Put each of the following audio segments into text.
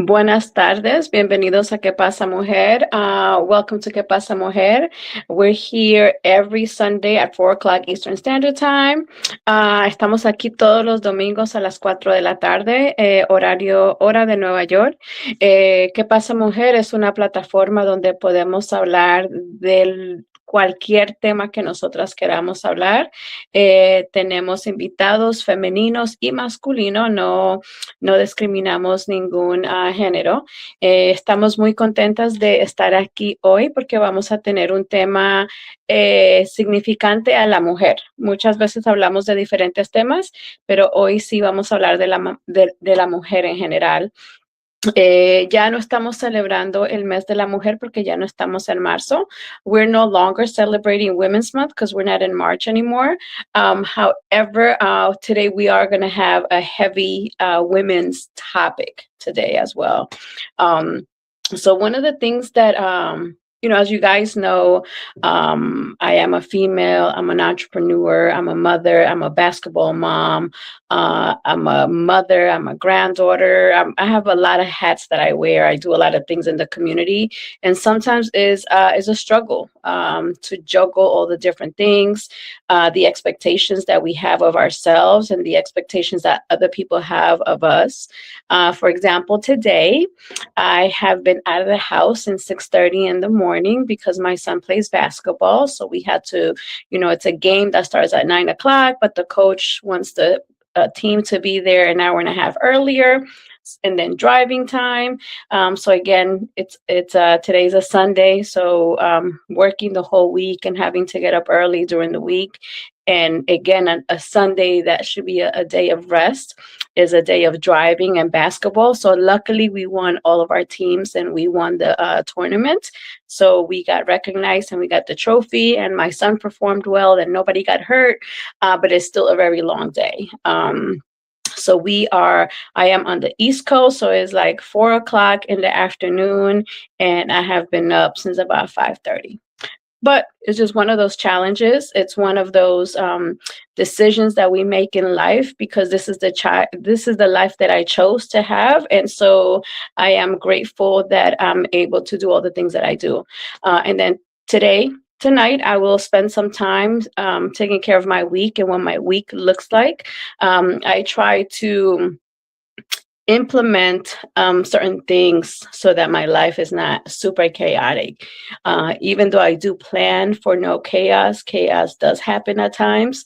Buenas tardes, bienvenidos a ¿Qué pasa, Mujer? Welcome to ¿Qué pasa, Mujer? We're here every Sunday at 4 o'clock Eastern Standard Time. Estamos aquí todos los domingos a las 4 de la tarde, hora de Nueva York. ¿Qué pasa, Mujer? Es una plataforma donde podemos hablar del cualquier tema que nosotras queramos hablar. Tenemos invitados femeninos y masculinos, no discriminamos ningún género. Estamos muy contentas de estar aquí hoy porque vamos a tener un tema significante a la mujer. Muchas veces hablamos de diferentes temas, pero hoy sí vamos a hablar de la mujer en general. Ya no estamos celebrando el mes de la mujer porque ya no estamos en marzo. We're no longer celebrating Women's Month because we're not in March anymore. However, today we are going to have a heavy women's topic today as well. So one of the things that as you guys know, I am a female, I'm an entrepreneur, I'm a mother, I'm a basketball mom, I'm a mother, I'm a granddaughter. I have a lot of hats that I wear. I do a lot of things in the community, and sometimes is a struggle to juggle all the different things, the expectations that we have of ourselves and the expectations that other people have of us. For example, today I have been out of the house since 6:30 in the morning because my son plays basketball. So we had to, it's a game that starts at 9 o'clock, but the coach wants the team to be there an hour and a half earlier, and then driving time. So again, it's today's a Sunday, so working the whole week and having to get up early during the week. And again, a Sunday that should be a day of rest is a day of driving and basketball. So luckily we won all of our teams and we won the tournament. So we got recognized and we got the trophy, and my son performed well and nobody got hurt, but it's still a very long day. So I am on the East Coast, so it's like 4 o'clock in the afternoon, and I have been up since about 5:30. But it's just one of those challenges. It's one of those decisions that we make in life because this is the life that I chose to have, and so I am grateful that I'm able to do all the things that I do. And then tonight, I will spend some time taking care of my week and what my week looks like. I try to implement certain things so that my life is not super chaotic. Even though I do plan for no chaos does happen at times.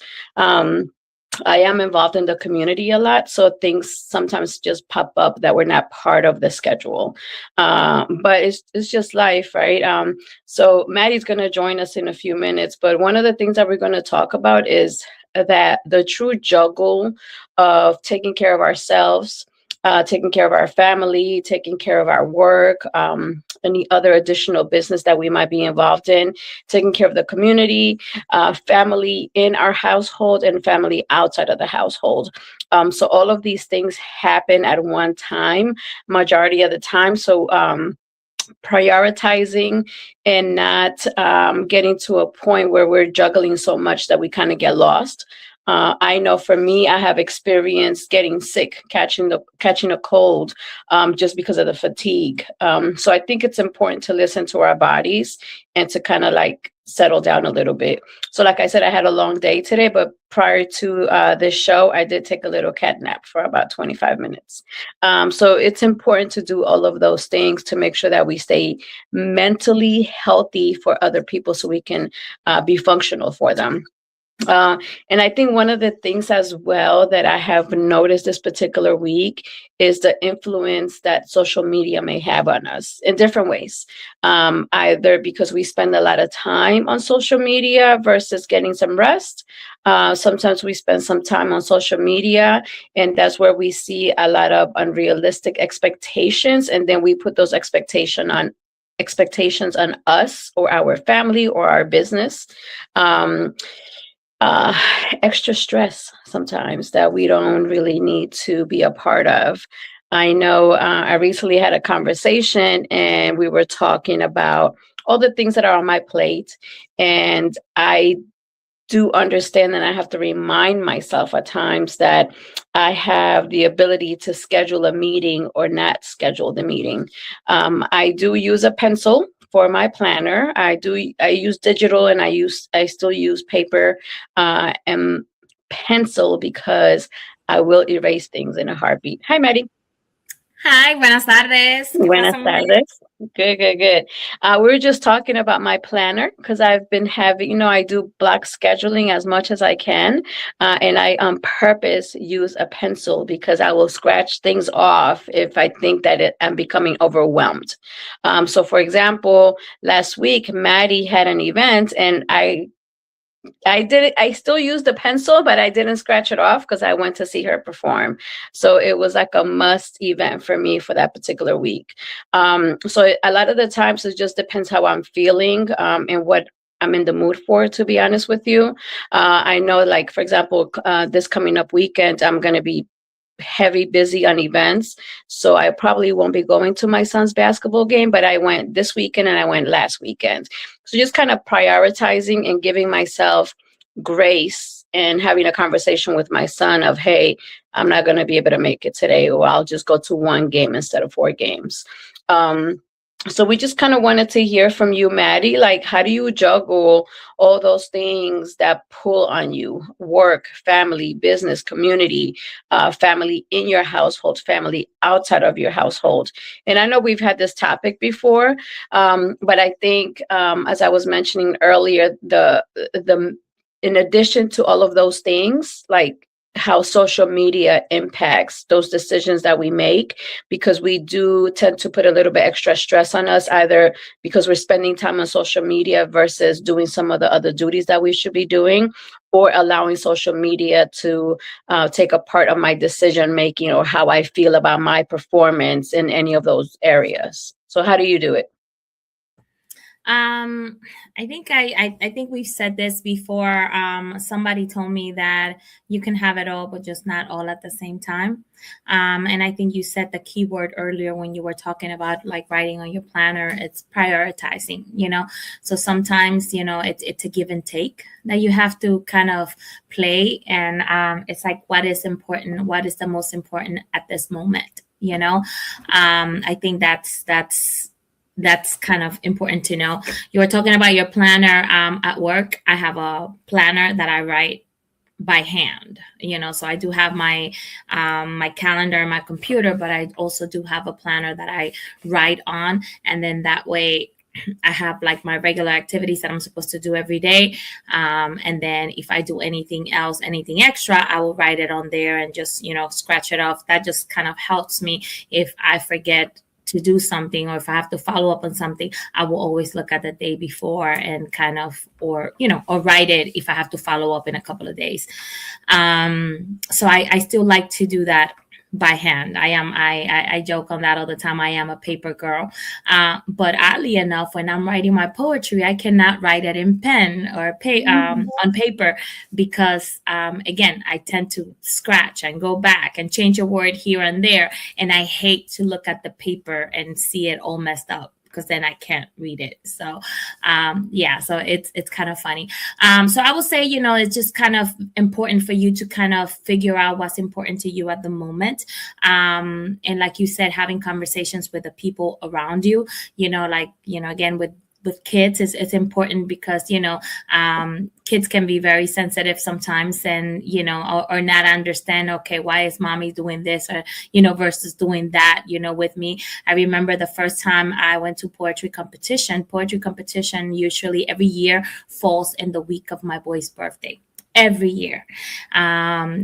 I am involved in the community a lot, so things sometimes just pop up that were not part of the schedule. But it's just life, right? So Maddie's going to join us in a few minutes, but one of the things that we're going to talk about is that the true juggle of taking care of ourselves, taking care of our family, taking care of our work, any other additional business that we might be involved in, taking care of the community, family in our household, and family outside of the household. So all of these things happen at one time, majority of the time. So prioritizing and not getting to a point where we're juggling so much that we kind of get lost. I know for me, I have experienced getting sick, catching a cold, just because of the fatigue. So I think it's important to listen to our bodies and to kind of like settle down a little bit. So like I said, I had a long day today, but prior to this show, I did take a little cat nap for about 25 minutes. So it's important to do all of those things to make sure that we stay mentally healthy for other people so we can be functional for them. And I think one of the things as well that I have noticed this particular week is the influence that social media may have on us in different ways. Either because we spend a lot of time on social media versus getting some rest. Sometimes we spend some time on social media, and that's where we see a lot of unrealistic expectations, and then we put those expectations on us or our family or our business. Extra stress sometimes that we don't really need to be a part of. I know I recently had a conversation and we were talking about all the things that are on my plate, and I do understand that I have to remind myself at times that I have the ability to schedule a meeting or not schedule the meeting. I do use a pencil for my planner. I use digital, and I still use paper and pencil because I will erase things in a heartbeat. Hi, Maddie. Hi, buenas tardes. ¿Qué Buenas pasa, mujer? tardes. Good, good, good. We were just talking about my planner because I've been having, I do block scheduling as much as I can. And I on purpose use a pencil because I will scratch things off if I think that I'm becoming overwhelmed. So, for example, last week, Maddie had an event, and I did it. I still used the pencil, but I didn't scratch it off because I went to see her perform. So it was like a must event for me for that particular week. So a lot of the times it just depends how I'm feeling and what I'm in the mood for, to be honest with you. I know, like, for example, this coming up weekend, I'm going to be heavy busy on events, so I probably won't be going to my son's basketball game, but I went this weekend and I went last weekend. So just kind of prioritizing and giving myself grace and having a conversation with my son of, hey, I'm not going to be able to make it today, or I'll just go to one game instead of four games. So we just kind of wanted to hear from you, Maddie. Like, how do you juggle all those things that pull on you? Work, family, business, community, family in your household, family outside of your household. And I know we've had this topic before, but I think, as I was mentioning earlier, the in addition to all of those things, like how social media impacts those decisions that we make, because we do tend to put a little bit extra stress on us, either because we're spending time on social media versus doing some of the other duties that we should be doing, or allowing social media to take a part of my decision making or how I feel about my performance in any of those areas. So how do you do it? Um, I think we've said this before. Somebody told me that you can have it all, but just not all at the same time. And I think you said the key word earlier when you were talking about like writing on your planner. It's prioritizing. So sometimes it's a give and take that you have to kind of play, and it's like what is important, what is the most important at this moment. I think that's kind of important to know. You were talking about your planner at work. I have a planner that I write by hand, so I do have my calendar and my computer, but I also do have a planner that I write on, and then that way I have like my regular activities that I'm supposed to do every day. And then if I do anything else, anything extra, I will write it on there and just, scratch it off. That just kind of helps me if I forget to do something, or if I have to follow up on something, I will always look at the day before and kind of, or write it if I have to follow up in a couple of days. So I still like to do that by hand. I joke on that all the time. I am a paper girl. But oddly enough, when I'm writing my poetry, I cannot write it in pen or on paper, because again, I tend to scratch and go back and change a word here and there, and I hate to look at the paper and see it all messed up, because then I can't read it. So, so it's kind of funny. So I would say, it's just kind of important for you to kind of figure out what's important to you at the moment. And like you said, having conversations with the people around you, again, with kids, it's important because kids can be very sensitive sometimes, and or not understand, okay, why is mommy doing this, or versus doing that with me. I remember the first time I went to poetry competition usually every year falls in the week of my boy's birthday, every year.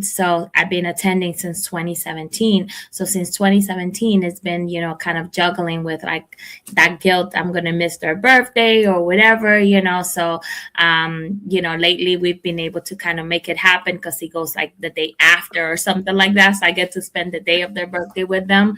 So I've been attending since 2017. So since 2017, it's been, kind of juggling with like that guilt. I'm going to miss their birthday or whatever, So, lately we've been able to kind of make it happen because he goes like the day after or something like that. So I get to spend the day of their birthday with them.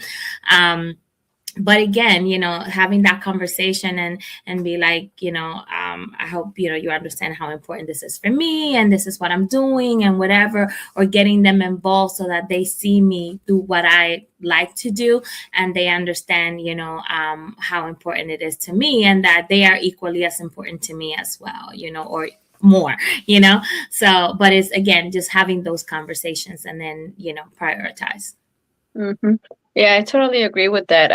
But again, having that conversation and be like, I hope, you understand how important this is for me, and this is what I'm doing and whatever, or getting them involved so that they see me do what I like to do, and they understand, how important it is to me, and that they are equally as important to me as well, or more, you know? So, but it's again, just having those conversations and then, prioritize. Hmm. Yeah, I totally agree with that.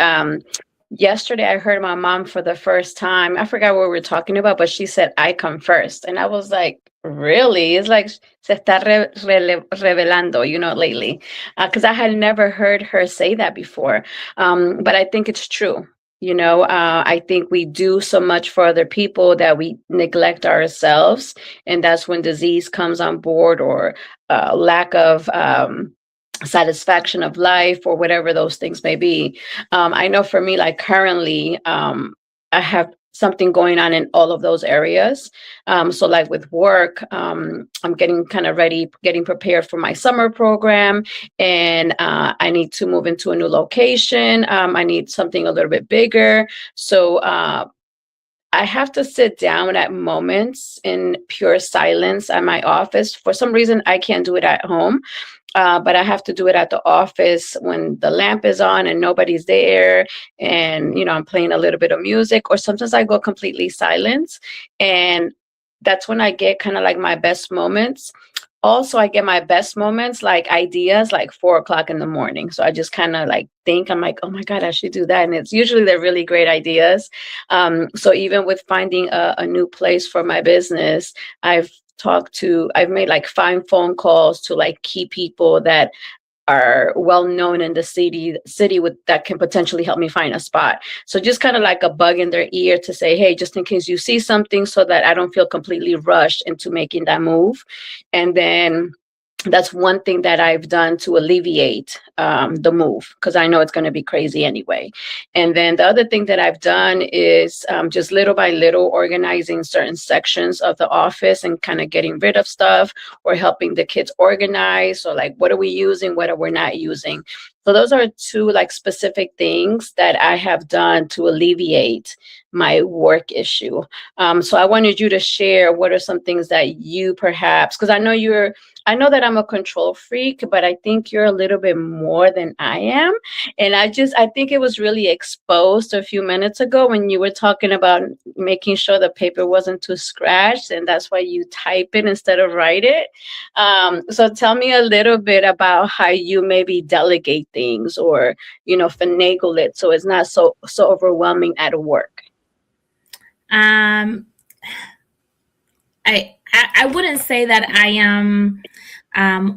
Yesterday I heard my mom for the first time. I forgot what we were talking about, but she said, "I come first," and I was like, "Really?" It's like se está revelando, lately, because I had never heard her say that before. But I think it's true. I think we do so much for other people that we neglect ourselves, and that's when disease comes on board, or lack of satisfaction of life, or whatever those things may be. I know for me, like currently, I have something going on in all of those areas. So like with work, I'm getting kind of ready, getting prepared for my summer program, and I need to move into a new location. I need something a little bit bigger. So I have to sit down at moments in pure silence at my office. For some reason, I can't do it at home. But I have to do it at the office when the lamp is on and nobody's there. And, I'm playing a little bit of music, or sometimes I go completely silent. And that's when I get kind of like my best moments. Also, I get my best moments, like ideas, like 4 o'clock in the morning. So I just kind of like think, I'm like, oh my God, I should do that. And it's usually they're really great ideas. So even with finding a new place for my business, I've made like 5 phone calls to like key people that are well known in the city with that can potentially help me find a spot. So just kind of like a bug in their ear to say, hey, just in case you see something, so that I don't feel completely rushed into making that move. And then that's one thing that I've done to alleviate the move, because I know it's going to be crazy anyway. And then the other thing that I've done is just little by little organizing certain sections of the office and kind of getting rid of stuff, or helping the kids organize. So like, what are we using? What are we not using? So those are two like specific things that I have done to alleviate my work issue. So I wanted you to share what are some things that you perhaps, because I know that I'm a control freak, but I think you're a little bit more than I am. And I think it was really exposed a few minutes ago when you were talking about making sure the paper wasn't too scratched, and that's why you type it instead of write it. So tell me a little bit about how you maybe delegate things, or, finagle it so it's not so overwhelming at work. Um, I wouldn't say that I am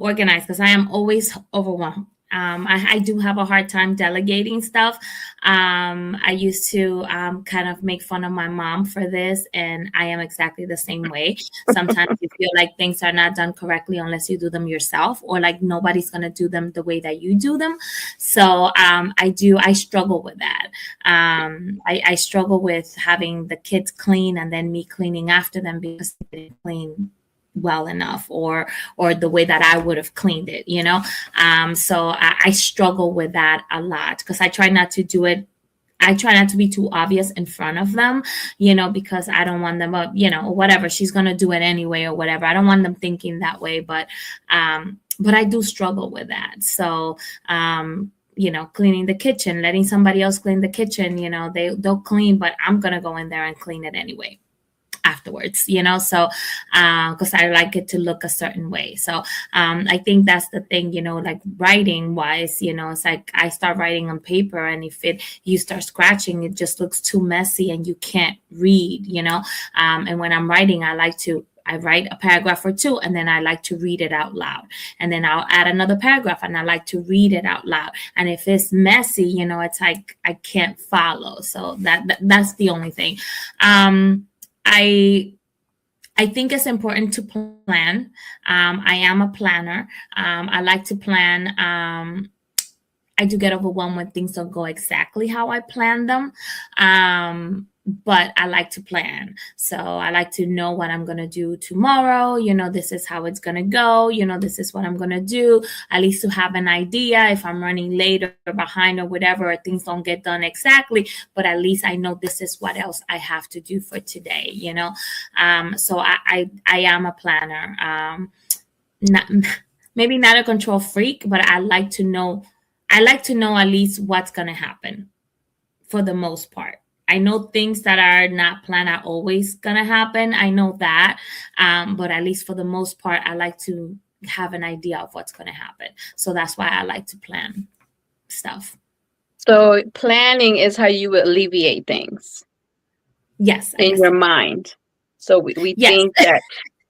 organized, because I am always overwhelmed. I do have a hard time delegating stuff. I used to kind of make fun of my mom for this, and I am exactly the same way. Sometimes you feel like things are not done correctly unless you do them yourself, or like nobody's going to do them the way that you do them. So I struggle with that. I struggle with having the kids clean and then me cleaning after them because they didn't clean well enough, or the way that I would have cleaned it, so I struggle with that a lot, because I try not to do it. I try not to be too obvious in front of them, because I don't want them up, whatever, she's going to do it anyway, or whatever. I don't want them thinking that way, but I do struggle with that. So cleaning the kitchen, letting somebody else clean the kitchen, they'll clean, but I'm going to go in there and clean it anyway afterwards, so because I like it to look a certain way. So I think that's the thing, like writing wise, it's like I start writing on paper, and if you start scratching, it just looks too messy and you can't read, and when I'm writing, I write a paragraph or two, and then I like to read it out loud. And then I'll add another paragraph, and I like to read it out loud. And if it's messy, it's like I can't follow. So that's the only thing. I think it's important to plan. I am a planner. I like to plan. I do get overwhelmed when things don't go exactly how I plan them. But I like to plan. So I like to know what I'm going to do tomorrow. This is how it's going to go. This is what I'm going to do. At least to have an idea if I'm running late or behind or whatever, or things don't get done exactly. But at least I know this is what else I have to do for today, So I am a planner. Maybe not a control freak, but I like to know at least what's going to happen for the most part. I know things that are not planned are always gonna happen. I know that, but at least for the most part, I like to have an idea of what's gonna happen. So that's why I like to plan stuff. So planning is how you alleviate things Yes, I in guess your so. mind. So we Yes. think that,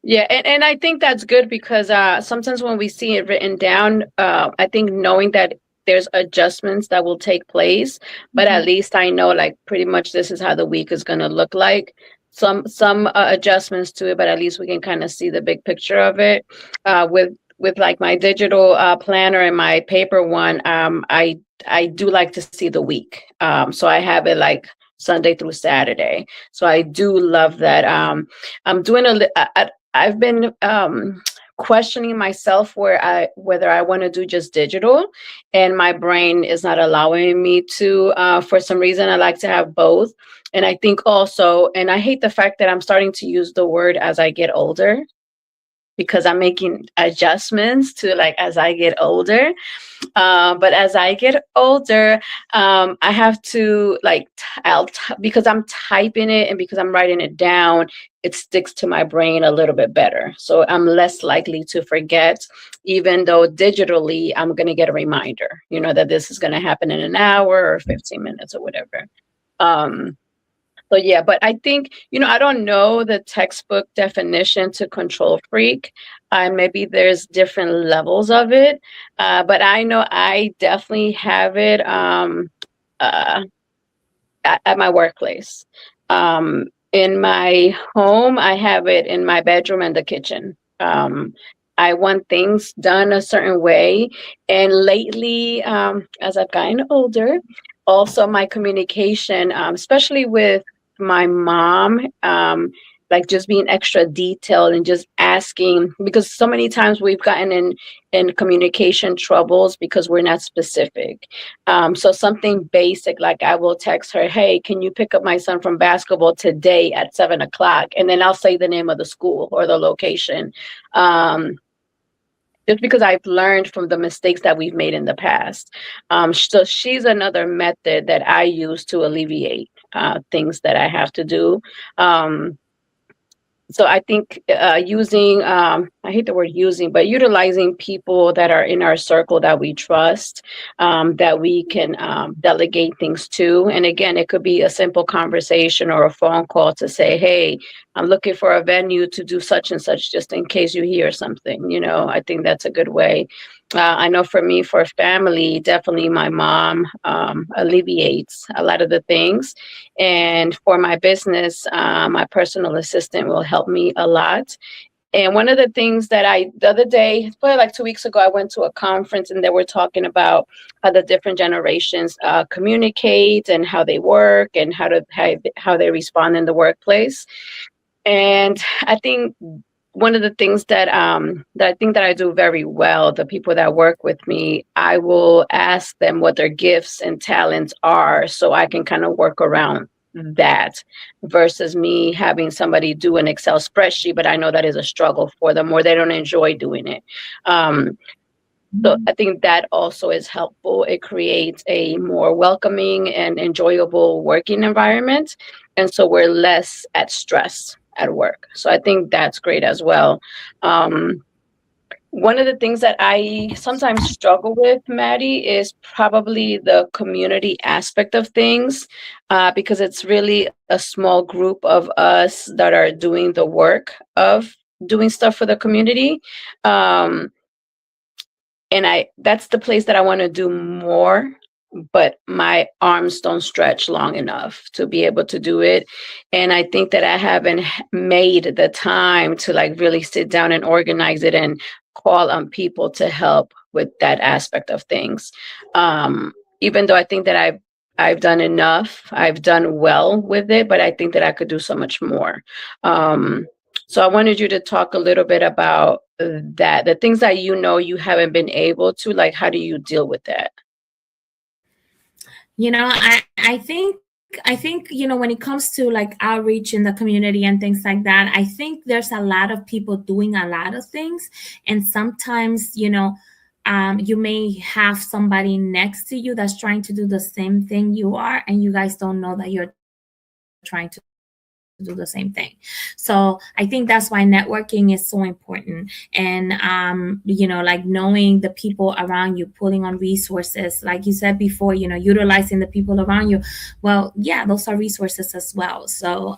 yeah, and I think that's good because sometimes when we see it written down, I think knowing that there's adjustments that will take place, but at Mhm. least I know like pretty much this is how the week is going to look like. Some adjustments to it, but at least we can kind of see the big picture of it. With like my digital planner and my paper one, I do like to see the week. So I have it like Sunday through Saturday. So I do love that. I'm doing I've been questioning myself whether I want to do just digital, and my brain is not allowing me to. For some reason, I like to have both, and I think also, and I hate the fact that I'm starting to use the word as I get older because I'm making adjustments to like as I get older. But as I get older, I have to like because I'm typing it and because I'm writing it down, it sticks to my brain a little bit better. So I'm less likely to forget, even though digitally I'm going to get a reminder, that this is going to happen in an hour or 15 minutes or whatever. Um, so yeah, but I think, I don't know the textbook definition to control freak. Maybe there's different levels of it. But I know I definitely have it uh, at my workplace. In my home, I have it in my bedroom and the kitchen. I want things done a certain way. And lately, as I've gotten older, also my communication, especially with my mom, like just being extra detailed and just asking, because so many times we've gotten in communication troubles because we're not specific. So something basic, like I will text her, hey, can you pick up my son from basketball today at 7 o'clock? And then I'll say the name of the school or the location. Um, just because I've learned from the mistakes that we've made in the past. So she's another method that I use to alleviate things that I have to do. So I think using, I hate the word using, but utilizing people that are in our circle that we trust, that we can delegate things to. And again, it could be a simple conversation or a phone call to say, hey, I'm looking for a venue to do such and such, just in case you hear something. I think that's a good way. I know for me, for family, definitely my mom alleviates a lot of the things. And for my business, my personal assistant will help me a lot. And one of the things that the other day, probably like 2 weeks ago, I went to a conference and they were talking about how the different generations communicate and how they work and how they respond in the workplace. And I think one of the things that I think that I do very well, the people that work with me, I will ask them what their gifts and talents are so I can kind of work around that versus me having somebody do an Excel spreadsheet, but I know that is a struggle for them or they don't enjoy doing it. So I think that also is helpful. It creates a more welcoming and enjoyable working environment. And so we're less at stress at work. So I think that's great as well. Um, One of the things that I sometimes struggle with, Maddie, is probably the community aspect of things, because it's really a small group of us that are doing the work of doing stuff for the community. Um, and that's the place that I want to do more, but my arms don't stretch long enough to be able to do it. And I think that I haven't made the time to like really sit down and organize it and call on people to help with that aspect of things. Even though I think that I've done enough, I've done well with it, but I think that I could do so much more. Um, so I wanted you to talk a little bit about that, the things that you haven't been able to, like, how do you deal with that? I think when it comes to like outreach in the community and things like that, I think there's a lot of people doing a lot of things, and sometimes you may have somebody next to you that's trying to do the same thing you are, and you guys don't know that you're trying to do the same thing. So I think that's why networking is so important. And like knowing the people around you, pulling on resources, like you said before, utilizing the people around you. Well, yeah, those are resources as well. So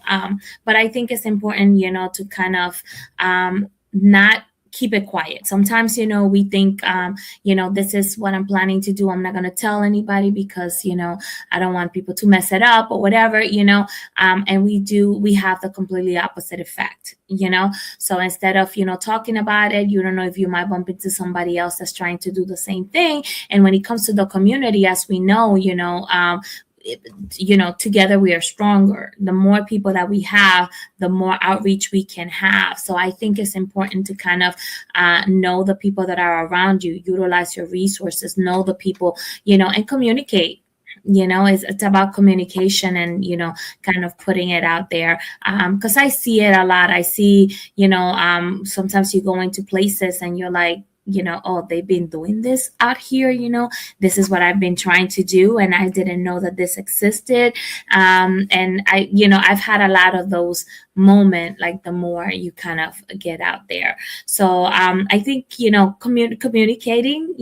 but I think it's important, to kind of not keep it quiet. Sometimes, we think, this is what I'm planning to do. I'm not going to tell anybody because, I don't want people to mess it up or whatever, and we have the completely opposite effect, So instead of, talking about it, you don't know if you might bump into somebody else that's trying to do the same thing. And when it comes to the community, as we know, together we are stronger. The more people that we have, the more outreach we can have. So I think it's important to kind of know the people that are around you, utilize your resources, know the people, and communicate. It's about communication and kind of putting it out there, because I see it a lot. I see, sometimes you go into places and you're like, oh, they've been doing this out here, this is what I've been trying to do, and I didn't know that this existed. And I've had a lot of those moments, like the more you kind of get out there. So I think, communicating,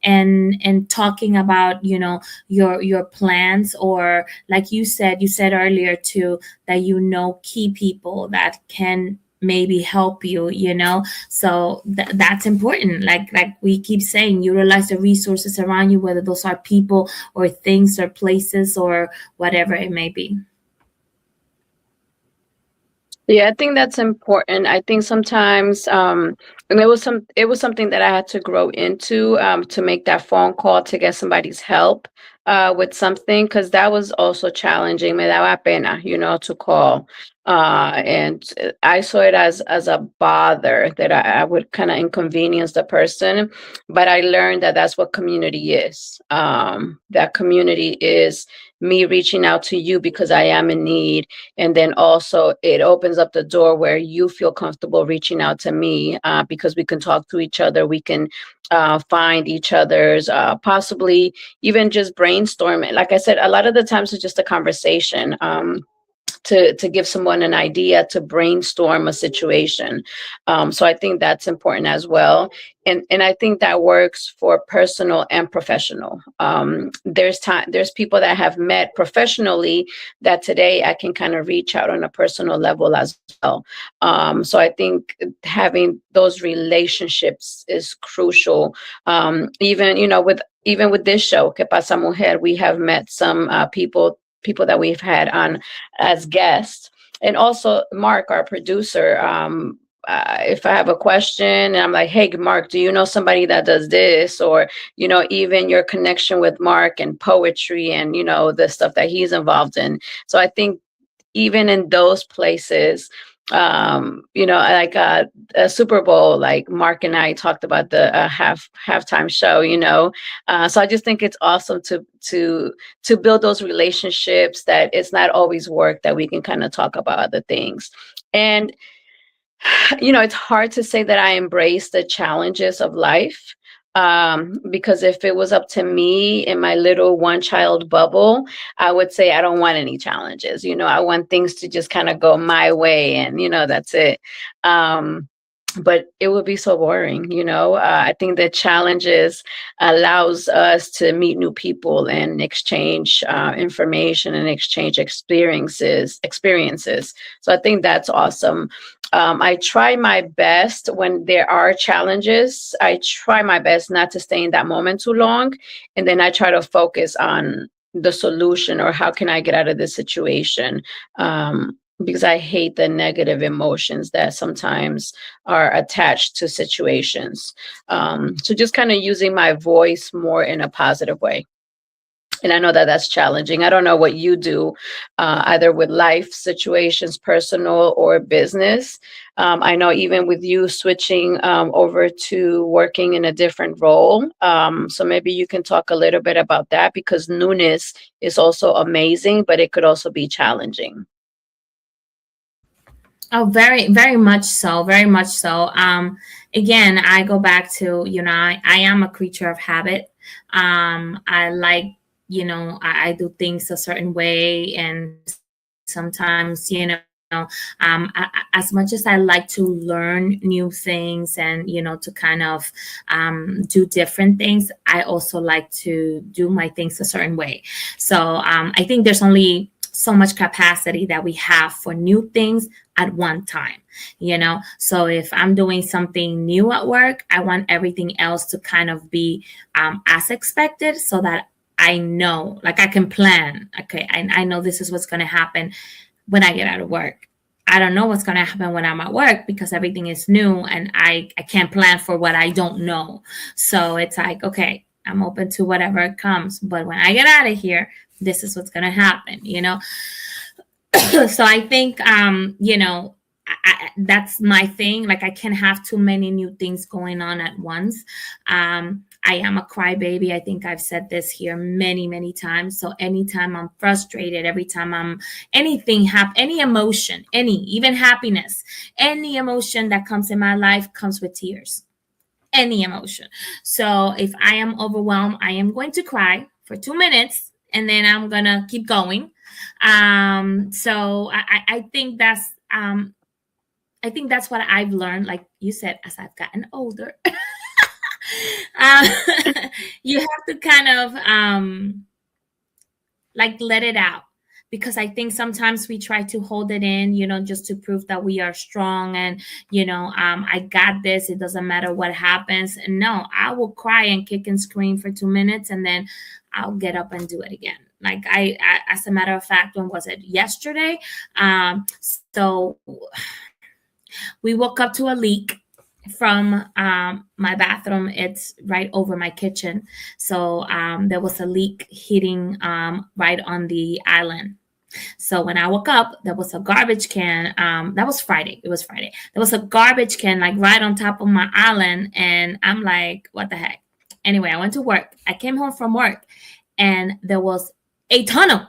and talking about, your plans, or like you said earlier too, that key people that can maybe help you, so that's important. Like we keep saying, utilize the resources around you, whether those are people or things or places or whatever it may be. Yeah, I think that's important. I think sometimes, and it was something that I had to grow into, to make that phone call to get somebody's help, with something, because that was also challenging. Me daba pena, to call. And I saw it as a bother that I would kind of inconvenience the person, but I learned that that's what community is. That community is me reaching out to you because I am in need, and then also it opens up the door where you feel comfortable reaching out to me, because we can talk to each other. We can find each other's, possibly even just brainstorming. Like I said, a lot of the times it's just a conversation. To give someone an idea, to brainstorm a situation. So I think that's important as well. And I think that works for personal and professional. There's people that I have met professionally that today I can kind of reach out on a personal level as well. So I think having those relationships is crucial. Even, even with this show, Que Pasa Mujer, we have met some people that we've had on as guests. And also Mark, our producer, if I have a question and I'm like, hey, Mark, do you know somebody that does this? Or, even your connection with Mark and poetry and, the stuff that he's involved in. So I think even in those places, like a Super Bowl, like Mark and I talked about the halftime show, so I just think it's awesome to build those relationships, that it's not always work, that we can kind of talk about other things. And it's hard to say that I embrace the challenges of life, because if it was up to me in my little one child bubble, I would say I don't want any challenges. I want things to just kind of go my way, and that's it. But it would be so boring. I think that challenges allows us to meet new people and exchange information and exchange experiences. So I think that's awesome. I try my best when there are challenges. I try my best not to stay in that moment too long. And then I try to focus on the solution, or how can I get out of this situation? Because I hate the negative emotions that sometimes are attached to situations. So just kind of using my voice more in a positive way. And I know that that's challenging. I don't know what you do, either with life situations, personal or business. I know even with you switching over to working in a different role. So maybe you can talk a little bit about that, because newness is also amazing, but it could also be challenging. Oh, very, very much so. Very much so. Again, I go back to, I am a creature of habit. I like I do things a certain way, and sometimes, as much as I like to learn new things and, to kind of do different things, I also like to do my things a certain way. So I think there's only so much capacity that we have for new things at one time. So if I'm doing something new at work, I want everything else to kind of be as expected, so that I know, like, I can plan. Okay, I know this is what's going to happen when I get out of work. I don't know what's going to happen when I'm at work, because everything is new, and I can't plan for what I don't know. So it's like, okay, I'm open to whatever comes. But when I get out of here, this is what's going to happen. So I think, that's my thing. Like, I can't have too many new things going on at once. I am a crybaby. I think I've said this here many, many times. So anytime I'm frustrated, every time any emotion, even happiness, any emotion that comes in my life comes with tears. Any emotion. So if I am overwhelmed, I am going to cry for 2 minutes, and then I'm gonna keep going. So I think that's what I've learned. Like you said, as I've gotten older, uh, you have to kind of like let it out, because I think sometimes we try to hold it in, just to prove that we are strong, and I got this. It doesn't matter what happens. And no, I will cry and kick and scream for 2 minutes, and then I'll get up and do it again. Like as a matter of fact, when was it? Yesterday. So we woke up to a leak from my bathroom. It's right over my kitchen. So there was a leak hitting right on the island. So when I woke up, there was a garbage can. That was Friday. It was Friday. There was a garbage can like right on top of my island. And I'm like, what the heck? Anyway, I went to work. I came home from work, and there was a tunnel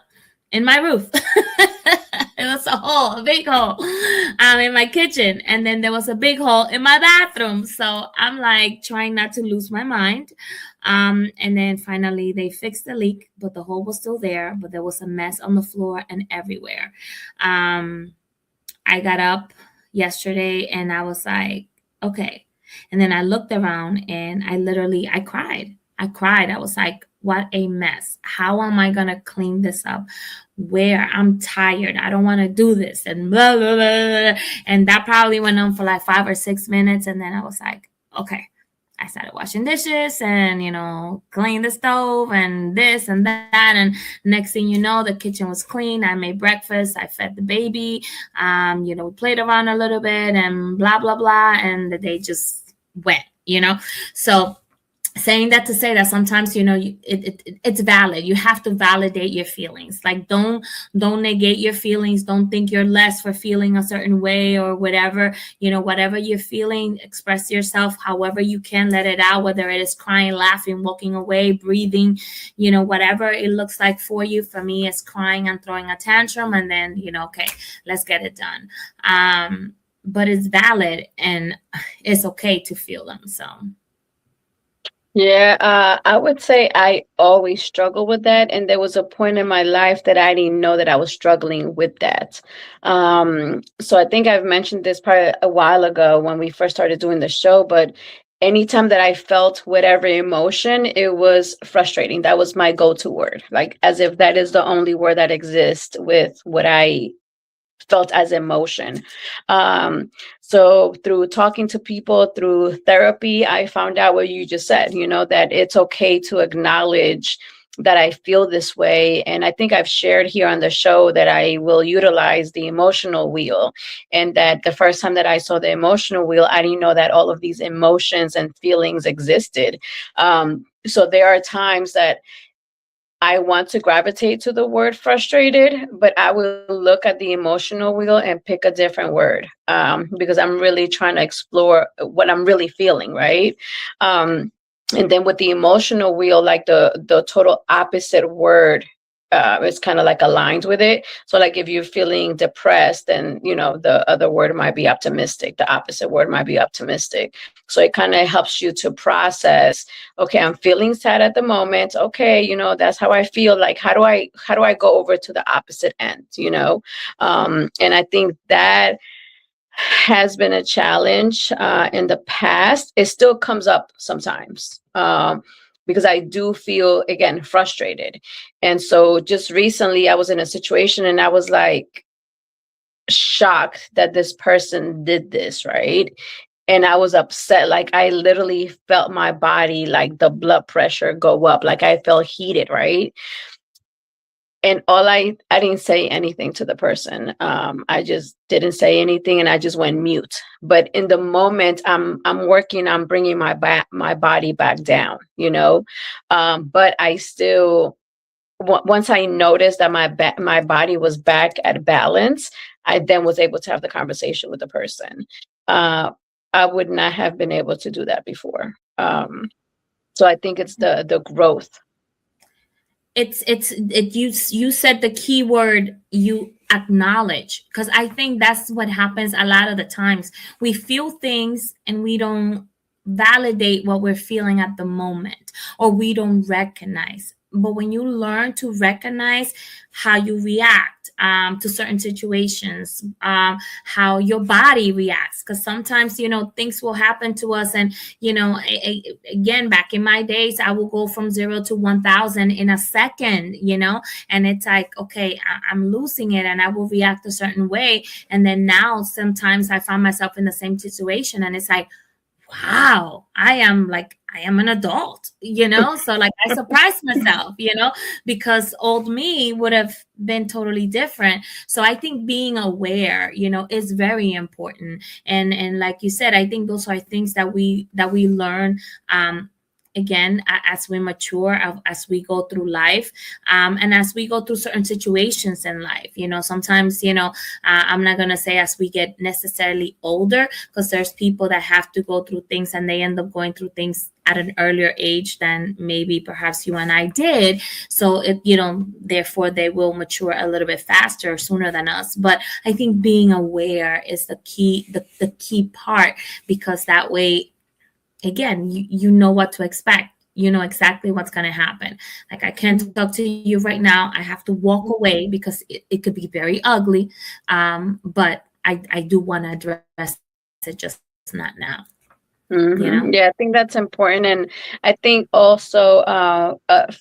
in my roof. It was a big hole in my kitchen. And then there was a big hole in my bathroom. So I'm like trying not to lose my mind. And then finally they fixed the leak, but the hole was still there. But there was a mess on the floor and everywhere. I got up yesterday and I was like, okay. And then I looked around and I cried. I was like, what a mess. How am I going to clean this up? Where? I'm tired. I don't want to do this. And blah, blah, blah, blah. And that probably went on for like 5 or 6 minutes. And then I was like, okay. I started washing dishes and, clean the stove and this and that. And next thing you know, the kitchen was clean. I made breakfast. I fed the baby. We played around a little bit and blah, blah, blah. And the day just went, So saying that to say that sometimes, it's valid. You have to validate your feelings. Like, don't negate your feelings. Don't think you're less for feeling a certain way or whatever. Whatever you're feeling, express yourself however you can. Let it out, whether it is crying, laughing, walking away, breathing, whatever it looks like for you. For me, it's crying and throwing a tantrum, and then, okay, let's get it done. But it's valid and it's okay to feel them. So Yeah, I would say I always struggle with that. And there was a point in my life that I didn't know that I was struggling with that. So I think I've mentioned this probably a while ago when we first started doing the show, but anytime that I felt whatever emotion, it was frustrating. That was my go-to word, like as if that is the only word that exists with what I felt as emotion. So through talking to people, through therapy, I found out what you just said, that it's okay to acknowledge that I feel this way. And I think I've shared here on the show that I will utilize the emotional wheel, and that the first time that I saw the emotional wheel, I didn't know that all of these emotions and feelings existed. So there are times that I want to gravitate to the word frustrated, but I will look at the emotional wheel and pick a different word, because I'm really trying to explore what I'm really feeling, right? And then with the emotional wheel, like the total opposite word it's kind of like aligned with it. So like if you're feeling depressed, then the other word might be optimistic. The opposite word might be optimistic. So it kind of helps you to process, okay, I'm feeling sad at the moment. Okay, that's how I feel. Like how do I go over to the opposite end, and I think that has been a challenge in the past. It still comes up sometimes, because I do feel, again, frustrated. And so just recently I was in a situation and I was like shocked that this person did this, right? And I was upset. Like I literally felt my body, like the blood pressure go up. Like I felt heated, right? And I didn't say anything to the person. I just didn't say anything, and I just went mute. But in the moment, I'm working on bringing my body back down, but I still, once I noticed that my body was back at balance, I then was able to have the conversation with the person. I would not have been able to do that before. So I think it's the growth. You said the key word, you acknowledge, because I think that's what happens a lot of the times. We feel things and we don't validate what we're feeling at the moment, or we don't recognize. But when you learn to recognize how you react to certain situations, how your body reacts, because sometimes things will happen to us, and again, back in my days, I will go from 0 to 1,000 in a second, and it's like, okay, I'm losing it, and I will react a certain way. And then now sometimes I find myself in the same situation, and it's like, wow, I am an adult, so like I surprised myself, because old me would have been totally different. So I think being aware, is very important. And like you said, I think those are things that we learn, again, as we mature, as we go through life, and as we go through certain situations in life. Sometimes, I'm not going to say as we get necessarily older, because there's people that have to go through things and they end up going through things at an earlier age than maybe perhaps you and I did. So therefore they will mature a little bit faster, sooner than us. But I think being aware is the key, the key part, because that way, again, you know what to expect. You know exactly what's going to happen. Like, I can't talk to you right now. I have to walk away because it could be very ugly. But I do want to address it, just not now. Yeah, I think that's important. And I think also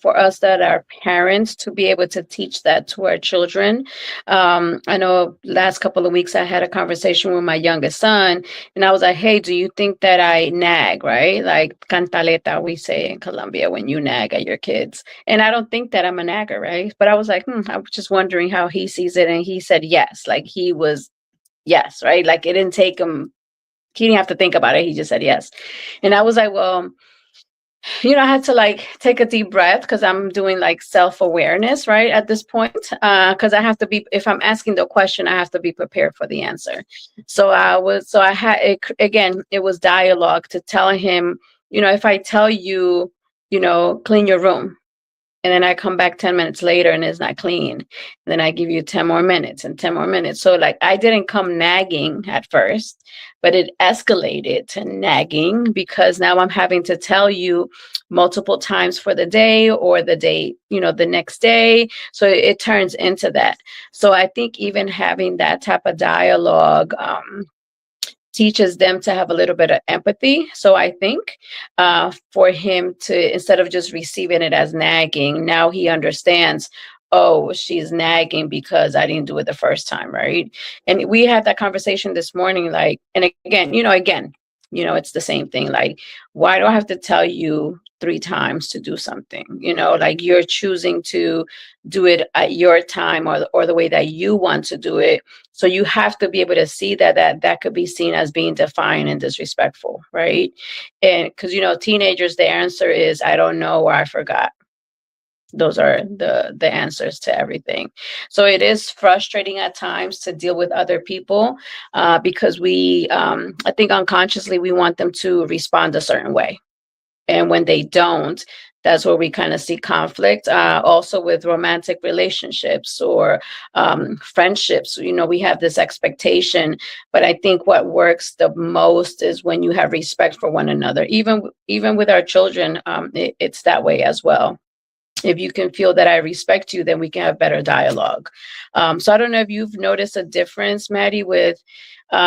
for us that are parents to be able to teach that to our children. I know last couple of weeks I had a conversation with my youngest son, and I was like, hey, do you think that I nag, right? Like cantaleta, we say in Colombia, when you nag at your kids. And I don't think that I'm a nagger, right? But I was like, I was just wondering how he sees it. And he said yes. Like he was yes, right? Like it didn't take him. He didn't have to think about it. He just said yes. And I was like, well, I had to like take a deep breath, because I'm doing like self-awareness, right, at this point. Because I have to be, if I'm asking the question, I have to be prepared for the answer. So I had it, again, it was dialogue to tell him, if I tell you, clean your room, and then I come back 10 minutes later and it's not clean. And then I give you 10 more minutes and 10 more minutes. So like I didn't come nagging at first, but it escalated to nagging, because now I'm having to tell you multiple times for the day, or the day, the next day. So it turns into that. So I think even having that type of dialogue, teaches them to have a little bit of empathy. So I think for him to, instead of just receiving it as nagging, now he understands, oh, she's nagging because I didn't do it the first time, right? And we had that conversation this morning, like, and again, it's the same thing. Like, why do I have to tell you 3 times to do something? Like you're choosing to do it at your time, or the way that you want to do it. So you have to be able to see that could be seen as being defiant and disrespectful, right? And because teenagers, the answer is I don't know, or I forgot. Those are the answers to everything. So it is frustrating at times to deal with other people, because we, I think unconsciously, we want them to respond a certain way. And when they don't, That's where we kind of see conflict. Also with romantic relationships or friendships, we have this expectation. But I think what works the most is when you have respect for one another. Even with our children, it's that way as well. If you can feel that I respect you, then we can have better dialogue. So I don't know if you've noticed a difference, Maddie, with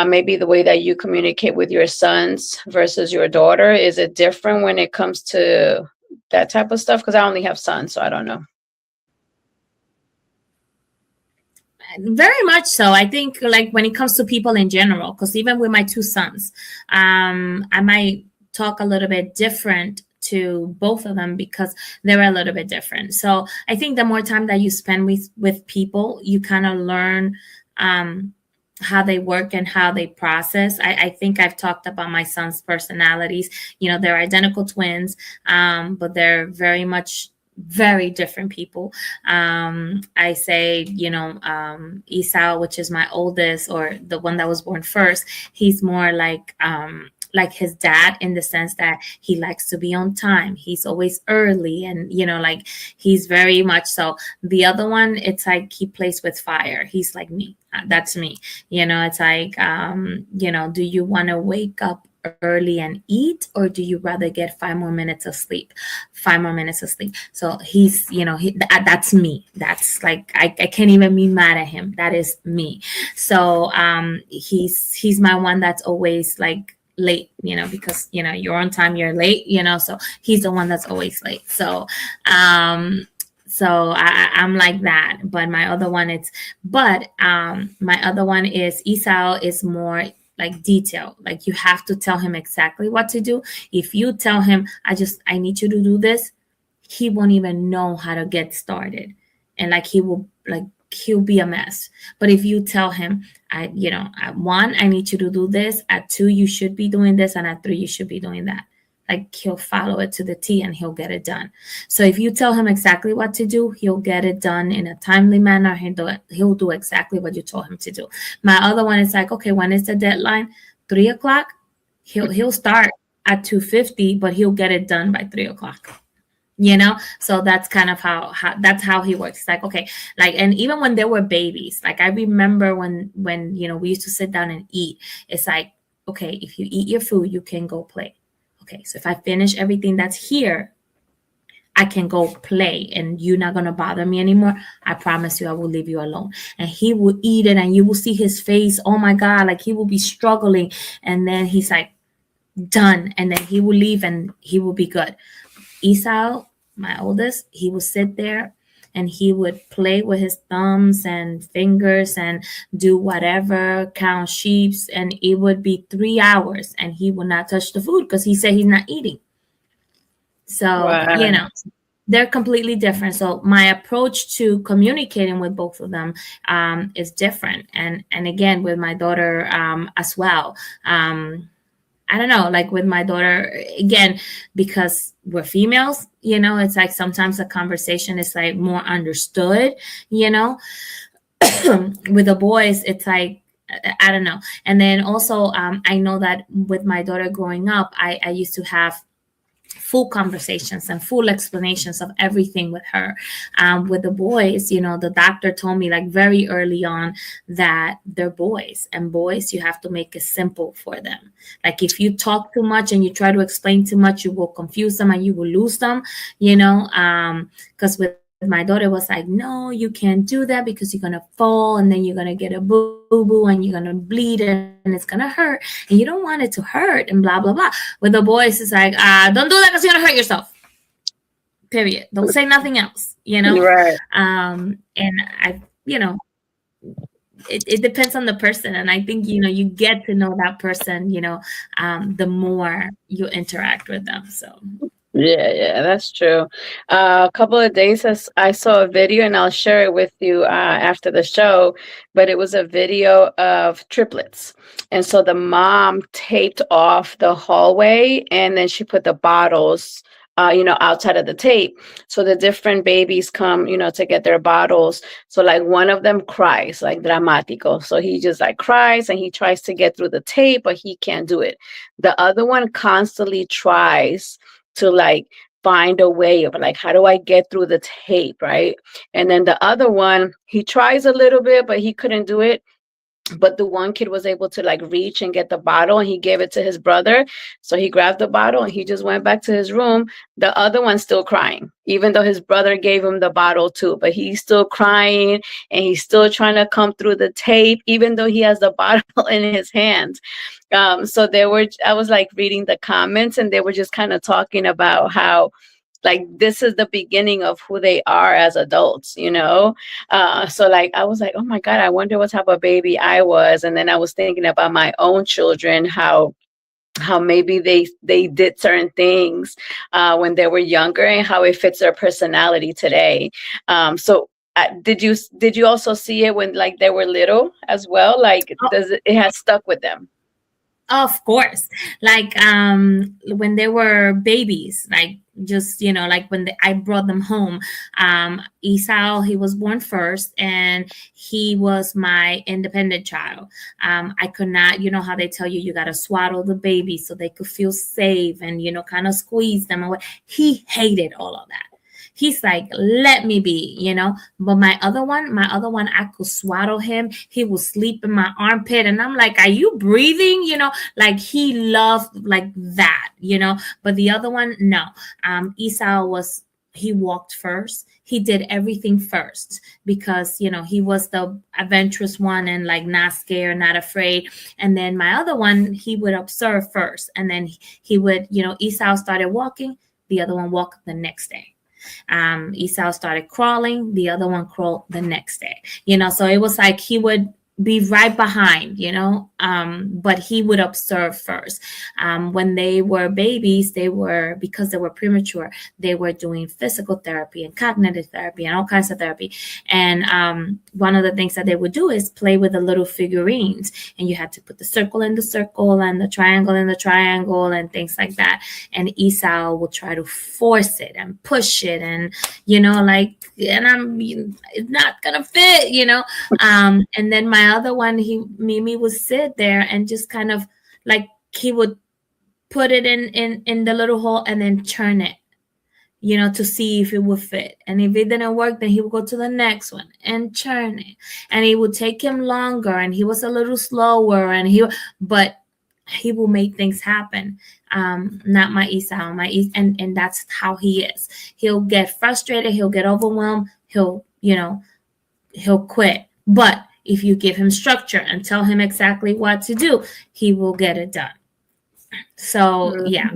maybe the way that you communicate with your sons versus your daughter. Is it different when it comes to that type of stuff? Because I only have sons, so I don't know. Very much so. I think like when it comes to people in general, because even with my two sons, I might talk a little bit different to both of them because they're a little bit different. So I think the more time that you spend with people, you kind of learn how they work and how they process. I think I've talked about my son's personalities. They're identical twins, but they're very different people. I say, Esau, which is my oldest, or the one that was born first, he's more like his dad in the sense that he likes to be on time. He's always early and, like he's very much so. The other one, it's like he plays with fire. He's like me. That's me. It's like, do you want to wake up early and eat, or do you rather get 5 more minutes of sleep? 5 more minutes of sleep. So he's, that's me. That's like, I can't even be mad at him. That is me. So he's my one that's always like late, because you're on time, you're late, so he's the one that's always late. So I'm like that. But my other one is Esau is more like detail. Like you have to tell him exactly what to do. If you tell him, I need you to do this, he won't even know how to get started. And he'll be a mess. But if you tell him, at 1, I need you to do this. At 2, you should be doing this. And at 3, you should be doing that. Like he'll follow it to the T and he'll get it done. So if you tell him exactly what to do, he'll get it done in a timely manner. He'll do exactly what you told him to do. My other one is like, okay, when is the deadline? 3 o'clock. He'll start at 2:50, but he'll get it done by 3 o'clock. So that's kind of how that's how he works. It's like, okay, like, and even when they were babies, like I remember when we used to sit down and eat, it's like, okay, if you eat your food, you can go play. Okay, so if I finish everything that's here, I can go play and you're not going to bother me anymore. I promise you, I will leave you alone. And he will eat it and you will see his face. Oh my God, like he will be struggling. And then he's like, done. And then he will leave and he will be good. Esau, my oldest, he would sit there and he would play with his thumbs and fingers and do whatever, count sheep, and it would be 3 hours and he would not touch the food because he said he's not eating. So, Wow. They're completely different. So my approach to communicating with both of them is different. And again, with my daughter as well. I don't know, like with my daughter, again, because we're females, it's like sometimes the conversation is like more understood, with the boys, it's like, I don't know. And then also, I know that with my daughter growing up, I used to have full conversations and full explanations of everything with her. With the boys, the doctor told me like very early on that they're boys, and boys, you have to make it simple for them. Like if you talk too much and you try to explain too much, you will confuse them and you will lose them, because with my daughter was like, no, you can't do that because you're going to fall and then you're going to get a boo-boo and you're going to bleed and it's going to hurt and you don't want it to hurt and blah, blah, blah. With the boys, it's like, don't do that because you're going to hurt yourself. Period. Don't say nothing else, Right. And I, it depends on the person. And I think, you get to know that person, the more you interact with them. So. Yeah, that's true. A couple of days I saw a video, and I'll share it with you after the show. But it was a video of triplets, and so the mom taped off the hallway, and then she put the bottles, outside of the tape. So the different babies come, to get their bottles. So like one of them cries, like dramatico. So he just like cries and he tries to get through the tape, but he can't do it. The other one constantly tries to like find a way of like, how do I get through the tape, right? And then the other one, he tries a little bit, but he couldn't do it. But the one kid was able to like reach and get the bottle, and he gave it to his brother. So he grabbed the bottle and he just went back to his room. The other one's still crying, even though his brother gave him the bottle too, but he's still crying and he's still trying to come through the tape, even though he has the bottle in his hands. So I was like reading the comments, and they were just kind of talking about how like this is the beginning of who they are as adults, you know. So like I was like, oh my god, I wonder what type of baby I was. And then I was thinking about my own children, how maybe they did certain things when they were younger, and how it fits their personality today. Did you also see it when like they were little as well? Like does it has stuck with them? Of course. Like when they were babies, like just, you know, like when I brought them home. Esau, he was born first, and he was my independent child. I could not, you know how they tell you, you got to swaddle the baby so they could feel safe and, you know, kind of squeeze them away. He hated all of that. He's like, let me be, you know. But my other one, I could swaddle him. He would sleep in my armpit. And I'm like, are you breathing? You know, like he loved like that, you know. But the other one, no. Esau he walked first. He did everything first because, you know, he was the adventurous one and like not scared, not afraid. And then my other one, he would observe first. And then he would, you know, Esau started walking, the other one walked the next day. Esau started crawling, the other one crawled the next day, you know. So it was like he would be right behind, you know, but he would observe first. When they were babies, because they were premature, they were doing physical therapy and cognitive therapy and all kinds of therapy. And one of the things that they would do is play with the little figurines, and you had to put the circle in the circle and the triangle in the triangle and things like that. And Esau will try to force it and push it, and, you know, like, and it's not gonna fit, you know. And then my other one, Mimi would sit there and just kind of like he would put it in the little hole and then turn it, you know, to see if it would fit. And if it didn't work, then he would go to the next one and turn it. And it would take him longer, and he was a little slower, but he will make things happen. Not my Esau, and that's how he is. He'll get frustrated, he'll get overwhelmed, he'll quit. But if you give him structure and tell him exactly what to do, he will get it done. So yeah,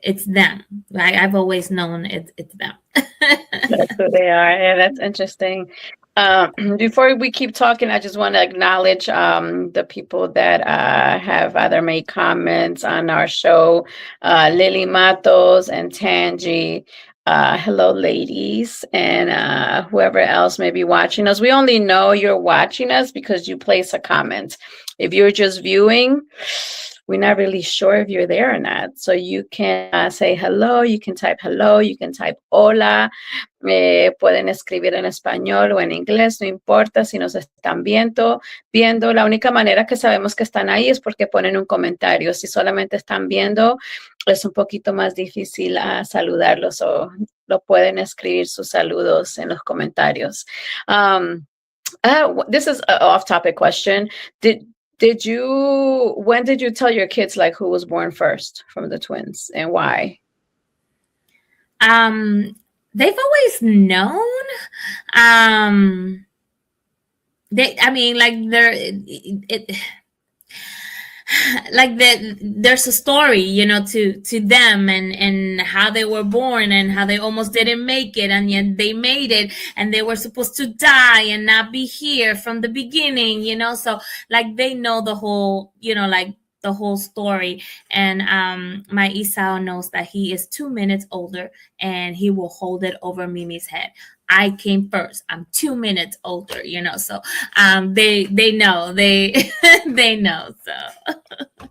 it's them. Right? I've always known it's them. That's who they are. Yeah, that's interesting. Before we keep talking, I just want to acknowledge the people that have either made comments on our show. Lily Matos and Tangi. Hello, ladies, and whoever else may be watching us. We only know you're watching us because you place a comment. If you're just viewing, we're not really sure if you're there or not. So you can say hello, you can type hello, you can type hola. Pueden escribir en español o en inglés, no importa si nos están viendo. La única manera que sabemos que están ahí es porque ponen un comentario. Si solamente están viendo, es un poquito más difícil saludarlos, o lo pueden escribir sus saludos en los comentarios. This is an off-topic question. When did you tell your kids like who was born first from the twins and why? They've always known. There's a story, you know, to them and how they were born and how they almost didn't make it, and yet they made it, and they were supposed to die and not be here from the beginning, you know. So like they know the whole, you know, like the whole story. And my Esau knows that he is 2 minutes older, and he will hold it over Mimi's head. I came first. I'm 2 minutes older, you know. So they know they know. So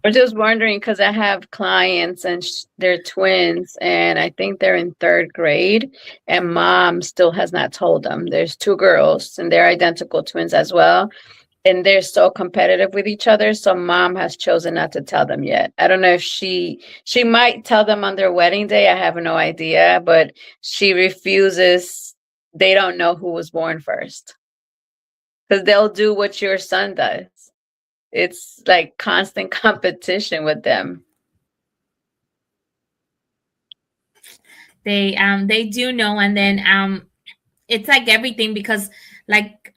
I'm just wondering because I have clients and they're twins, and I think they're in 3rd grade, and mom still has not told them. There's 2 girls, and they're identical twins as well. and they're so competitive with each other. So mom has chosen not to tell them yet. I don't know if she might tell them on their wedding day. I have no idea, but she refuses. They don't know who was born first because they'll do what your son does. It's like constant competition with them. They do know, and then it's like everything because like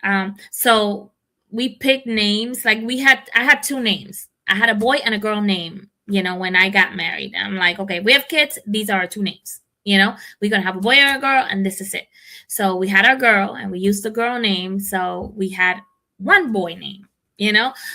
so we picked names. Like I had two names. I had a boy and a girl name, when I got married. I'm like, okay, we have kids, these are our two names. We're gonna have a boy and a girl, and this is it. So we had our girl and we used the girl name, so we had one boy name.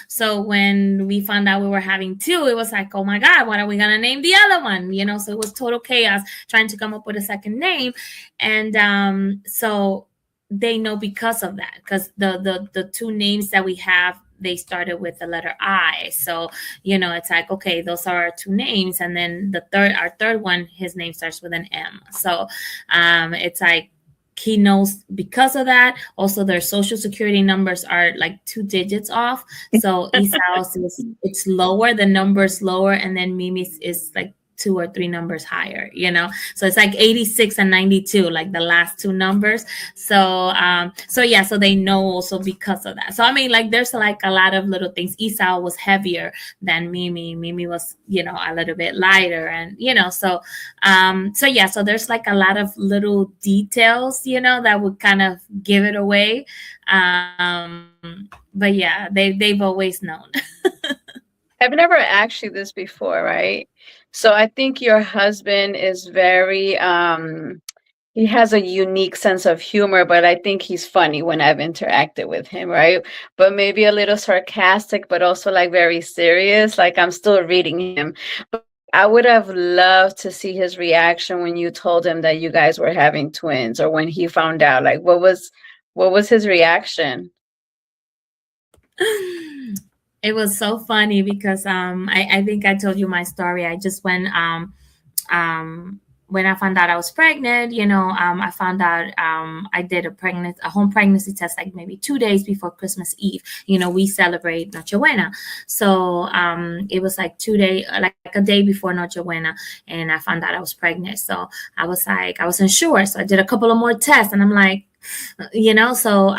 So when we found out we were having two, it was like, oh my God, what are we gonna name the other one? So it was total chaos trying to come up with a second name. And so they know because of that, because the two names that we have, they started with the letter I. So it's like, okay, those are our two names, and then our third one, his name starts with an M. So it's like he knows because of that. Also, their social security numbers are like 2 digits off. So Esau's it's lower, the number's lower, and then Mimi's is like 2 or 3 numbers higher. So it's like 86 and 92, like the last two numbers. So so they know also because of that. So I mean, like, there's like a lot of little things. Esau was heavier than Mimi was a little bit lighter, and so there's like a lot of little details that would kind of give it away. But yeah, they've always known. I've never asked you this before, right? So I think your husband is very he has a unique sense of humor, but I think he's funny when I've interacted with him, right? But maybe a little sarcastic, but also like very serious. Like I'm still reading him. But I would have loved to see his reaction when you told him that you guys were having twins, or when he found out. Like what was his reaction? It was so funny because I think I told you my story. I just went when I found out I was pregnant, I found out I did a home pregnancy test like maybe 2 days before Christmas Eve. We celebrate Noche Buena. So it was like 2 days, like a day before Noche Buena, and I found out I was pregnant. So I was like, I wasn't sure. So I did a couple of more tests, and I'm like, so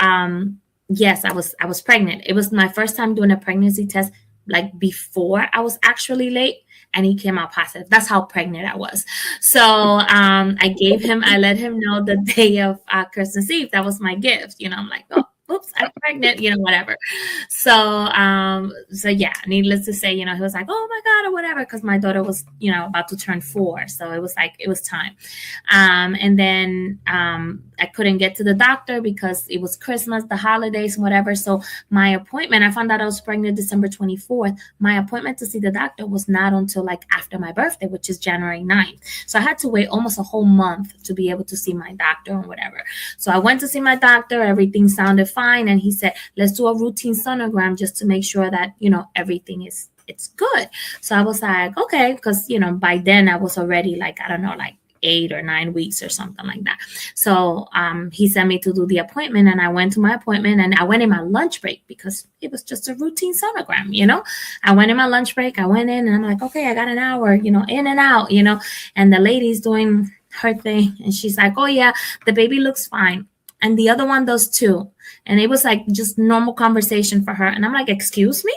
yes, I was pregnant. It was my first time doing a pregnancy test, like before I was actually late, and he came out positive. That's how pregnant I was. So I let him know the day of Christmas Eve. That was my gift. I'm like, oh, oops, I'm pregnant, whatever. So yeah, needless to say, he was like, oh my God, or whatever, because my daughter was, about to turn 4. So it was like, it was time. And then I couldn't get to the doctor because it was Christmas, the holidays, whatever. So my appointment, I found out I was pregnant December 24th. My appointment to see the doctor was not until like after my birthday, which is January 9th. So I had to wait almost a whole month to be able to see my doctor and whatever. So I went to see my doctor. Everything sounded fine. And he said, let's do a routine sonogram just to make sure that, everything it's good. So I was like, okay, because, by then I was already like, I don't know, like 8 or 9 weeks or something like that. So he sent me to do the appointment, and I went to my appointment, and I went in my lunch break because it was just a routine sonogram. I went in my lunch break. I went in, and I'm like, okay, I got an hour, in and out, and the lady's doing her thing, and she's like, oh yeah, the baby looks fine, and the other one does too. And it was like just normal conversation for her. And I'm like, excuse me?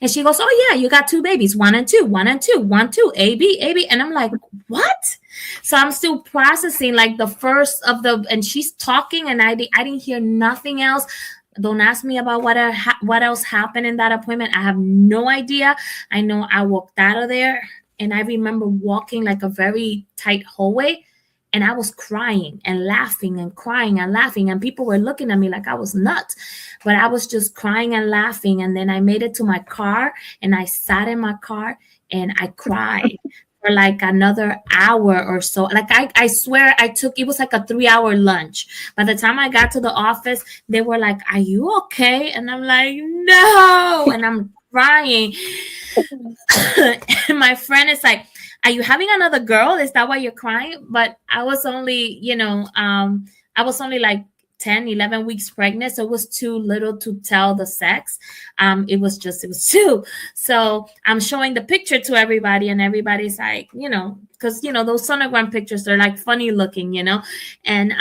And she goes, oh yeah, you got 2 babies, 1 and 2, 1 and 2, 1, 2, A, B, A, B. And I'm like, what? So I'm still processing like the first of and she's talking, and I didn't hear nothing else. Don't ask me about what else happened in that appointment. I have no idea. I know I walked out of there, and I remember walking like a very tight hallway, and I was crying and laughing and crying and laughing, and people were looking at me like I was nuts, but I was just crying and laughing. And then I made it to my car, and I sat in my car, and I cried for like another hour or so. Like I swear it was like a 3-hour lunch. By the time I got to the office, they were like, are you okay? And I'm like, no. And I'm crying. And my friend is like, are you having another girl? Is that why you're crying? But I was only, I was only like 10, 11 weeks pregnant. So it was too little to tell the sex. It was 2. So I'm showing the picture to everybody, and everybody's like, because, those sonogram pictures, they're like funny looking, and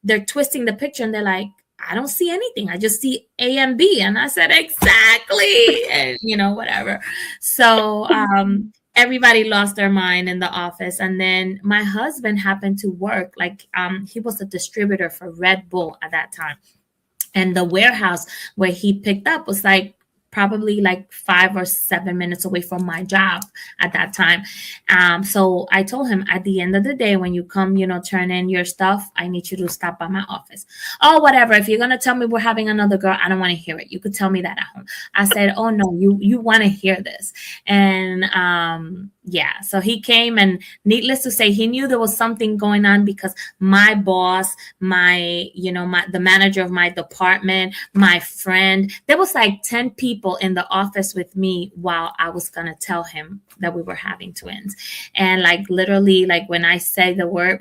they're twisting the picture and they're like, I don't see anything. I just see A and B. And I said, exactly. And, whatever. So everybody lost their mind in the office. And then my husband happened to work, like he was a distributor for Red Bull at that time. And the warehouse where he picked up was like probably like 5 or 7 minutes away from my job at that time. So I told him, at the end of the day, when you come, turn in your stuff, I need you to stop by my office. Oh, whatever. If you're going to tell me we're having another girl, I don't want to hear it. You could tell me that at home. I said, oh no, you want to hear this. And yeah, so he came, and needless to say, he knew there was something going on, because my boss, the manager of my department, my friend, there was like 10 people in the office with me while I was going to tell him that we were having twins. And like literally, like when I said the word,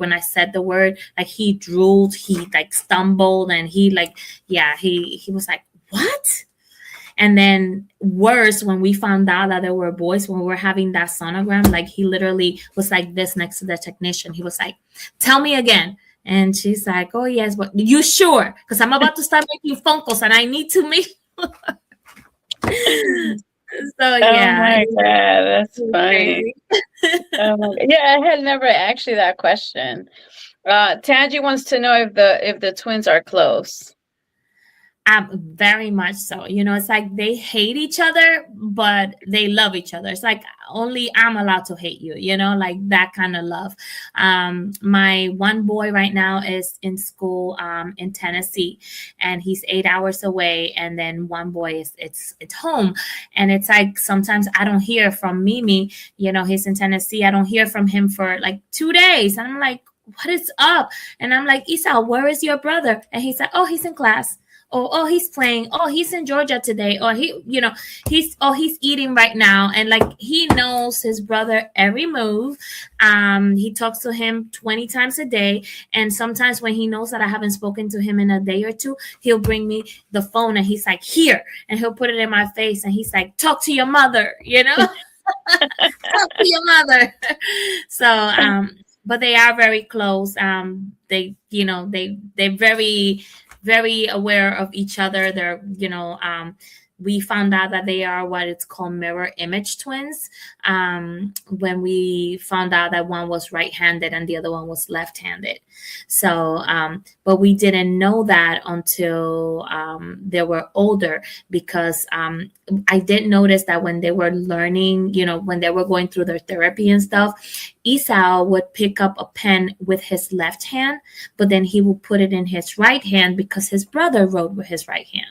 like he drooled, he like stumbled, and he was like, what? And then worse, when we found out that there were boys, when we were having that sonogram, like he literally was like this next to the technician. He was like, tell me again. And she's like, oh yes, but you sure? Because I'm about to start making phone calls and I need to make. So yeah. Oh my God, that's funny. Oh my God. Yeah, I had never asked you that question. Tangi wants to know if the twins are close. Very much so. It's like they hate each other, but they love each other. It's like only I'm allowed to hate you, like that kind of love. My one boy right now is in school in Tennessee, and he's 8 hours away. And then one boy it's home. And it's like sometimes I don't hear from Mimi, he's in Tennessee. I don't hear from him for like 2 days. And I'm like, what is up? And I'm like, Isa, where is your brother? And he's like, oh, he's in class. Oh, he's playing. Oh, he's in Georgia today. Or he's eating right now. And like he knows his brother every move. He talks to him 20 times a day. And sometimes when he knows that I haven't spoken to him in a day or two, he'll bring me the phone and he's like, here. And he'll put it in my face and he's like, talk to your mother, talk to your mother. So, but they are very close. They're very, very aware of each other. They're, we found out that they are what it's called mirror image twins. When we found out that one was right-handed and the other one was left-handed. So, but we didn't know that until they were older, because I did notice that when they were learning, when they were going through their therapy and stuff, Esau would pick up a pen with his left hand, but then he would put it in his right hand because his brother wrote with his right hand.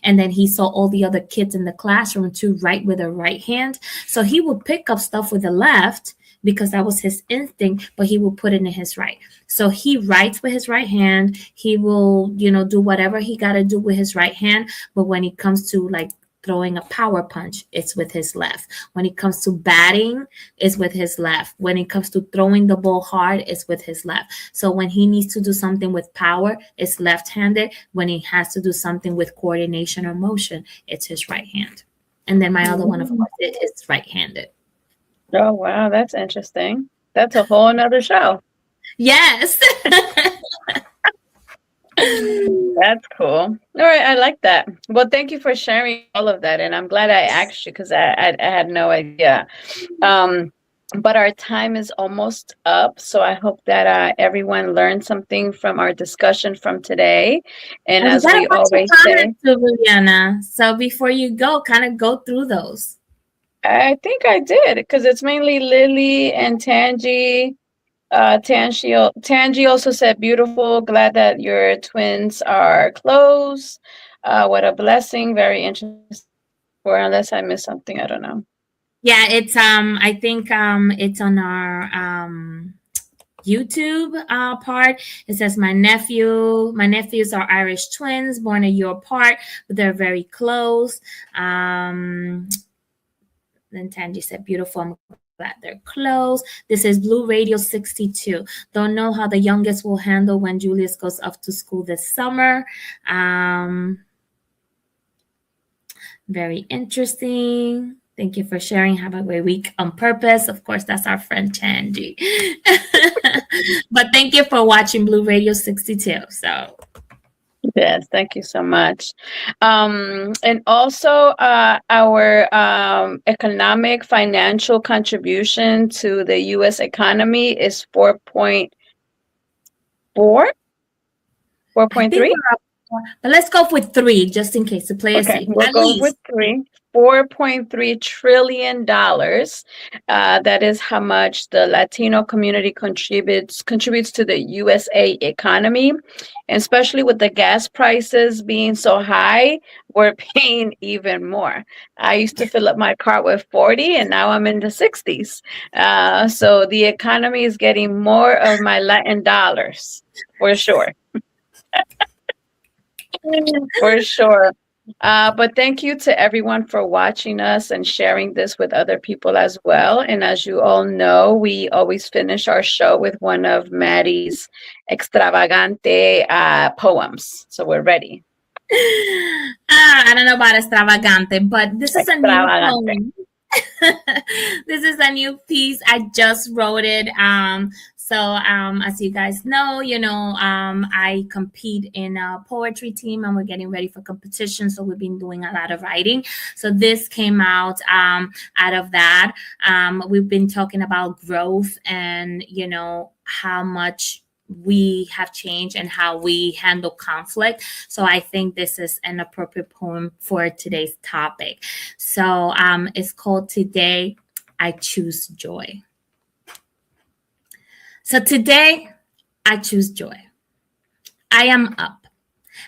And then he saw all the other kids in the classroom to write with a right hand. So he would pick up stuff with the left because that was his instinct, but he will put it in his right. So he writes with his right hand. He will, do whatever he got to do with his right hand. But when it comes to like throwing a power punch, it's with his left. When it comes to batting, it's with his left. When it comes to throwing the ball hard, it's with his left. So when he needs to do something with power, it's left-handed. When he has to do something with coordination or motion, it's his right hand. And then my other one, of course, is right-handed. Oh, wow. That's interesting. That's a whole nother show. Yes. That's cool. All right, I like that. Well, thank you for sharing all of that, and I'm glad I asked you because I had no idea. But our time is almost up, so I hope that everyone learned something from our discussion from today. And as we always say, Liliana. So before you go, kind of go through those. I think I did, because it's mainly Lily and Tangi. Tangi also said, beautiful. Glad that your twins are close. What a blessing. Very interesting. Or unless I missed something, I don't know. Yeah, it's I think it's on our YouTube part. It says my nephews are Irish twins, born a year apart, but they're very close. Then Tangi said, beautiful. I'm that they're closed. This is Blue Radio 62. Don't know how the youngest will handle when Julius goes off to school this summer. Very interesting. Thank you for sharing. Have a great week on purpose. Of course, that's our friend Tangi. But thank you for watching Blue Radio 62. So yes, thank you so much. And also our economic financial contribution to the U.S. economy is 4.4, 4.3. But let's go with 3 just in case to play it safe. We'll go with 3. $4.3 trillion. That is how much the Latino community contributes to the USA economy. And especially with the gas prices being so high, we're paying even more. I used to fill up my car with 40 and now I'm in the 60s. So the economy is getting more of my Latin dollars, for sure. For sure. But thank you to everyone for watching us and sharing this with other people as well. And as you all know, we always finish our show with one of Maddie's extravagante poems. So we're ready. I don't know about extravagante, but this is a new poem. This is a new piece. I just wrote it. So as you guys know, I compete in a poetry team and we're getting ready for competition. So we've been doing a lot of writing. So this came out of that. We've been talking about growth and, how much we have changed and how we handle conflict. So I think this is an appropriate poem for today's topic. So it's called Today I Choose Joy. So today, I choose joy. I am up,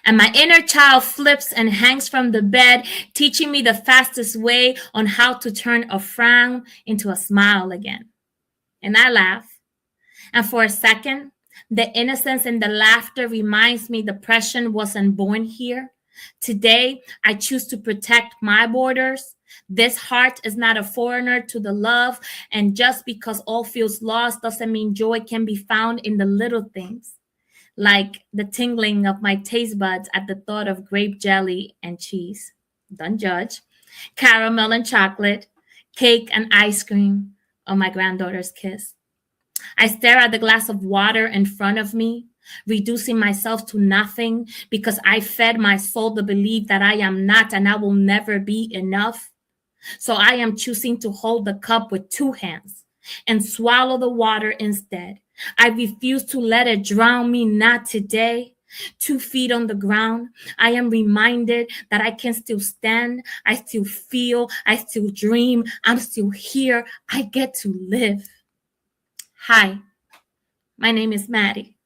and my inner child flips and hangs from the bed, teaching me the fastest way on how to turn a frown into a smile again. And I laugh, and for a second, the innocence in the laughter reminds me depression wasn't born here. Today, I choose to protect my borders. This heart is not a foreigner to the love, and just because all feels lost doesn't mean joy can be found in the little things, like the tingling of my taste buds at the thought of grape jelly and cheese. Don't judge. Caramel and chocolate, cake and ice cream, or my granddaughter's kiss. I stare at the glass of water in front of me, reducing myself to nothing because I fed my soul the belief that I am not and I will never be enough. So I am choosing to hold the cup with 2 hands and swallow the water instead. I refuse to let it drown me, not today. 2 feet on the ground, I am reminded that I can still stand, I still feel, I still dream, I'm still here, I get to live. Hi, my name is Maddie,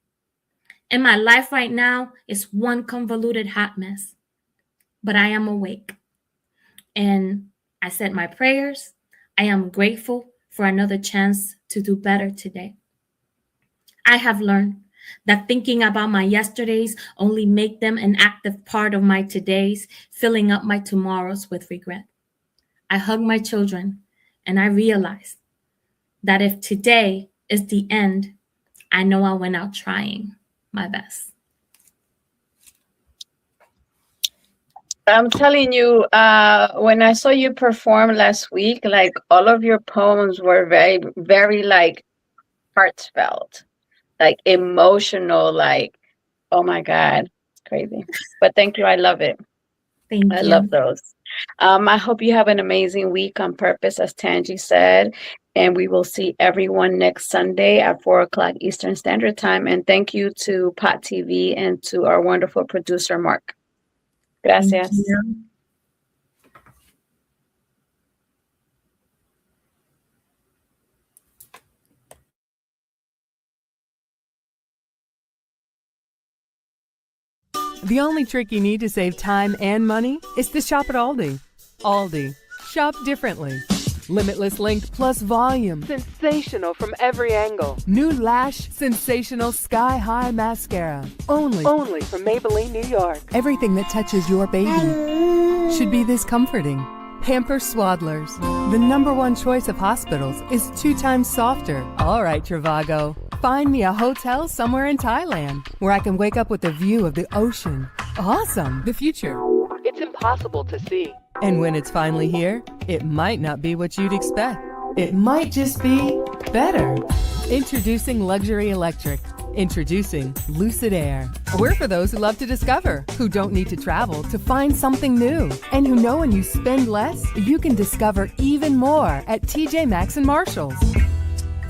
and my life right now is one convoluted hot mess, but I am awake, and I said my prayers. I am grateful for another chance to do better today. I have learned that thinking about my yesterdays only make them an active part of my todays, filling up my tomorrows with regret. I hug my children and I realize that if today is the end, I know I went out trying my best. I'm telling you, when I saw you perform last week, like all of your poems were very, very like heartfelt, like emotional, like, oh my God, it's crazy. But thank you. I love it. Thank you. I love those. I hope you have an amazing week on purpose, as Tangi said. And we will see everyone next Sunday at 4:00 Eastern Standard Time. And thank you to Pot TV and to our wonderful producer, Mark. Gracias. The only trick you need to save time and money is to shop at Aldi. Aldi. Shop differently. Limitless length plus volume. Sensational from every angle. New Lash Sensational Sky High Mascara. Only from Maybelline, New York. Everything that touches your baby should be this comforting. Pampers Swaddlers. The #1 choice of hospitals is 2 times softer. All right, Trivago. Find me a hotel somewhere in Thailand where I can wake up with a view of the ocean. Awesome. The future. It's impossible to see. And when it's finally here, it might not be what you'd expect. It might just be better. Introducing Luxury Electric. Introducing Lucid Air. We're for those who love to discover, who don't need to travel to find something new, and who know when you spend less, you can discover even more at TJ Maxx and Marshalls.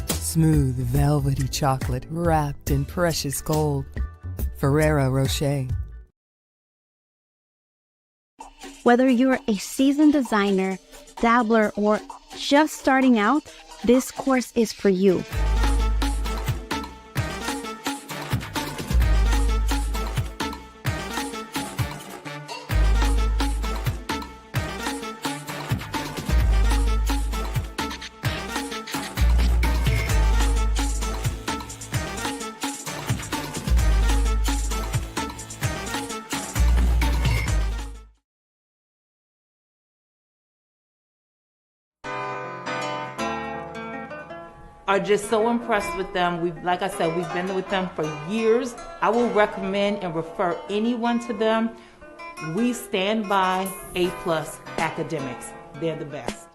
Smooth, velvety chocolate wrapped in precious gold. Ferrero Rocher. Whether you're a seasoned designer, dabbler, or just starting out, this course is for you. Are just so impressed with them. Like I said, we've been with them for years. I will recommend and refer anyone to them. We stand by A+ academics. They're the best.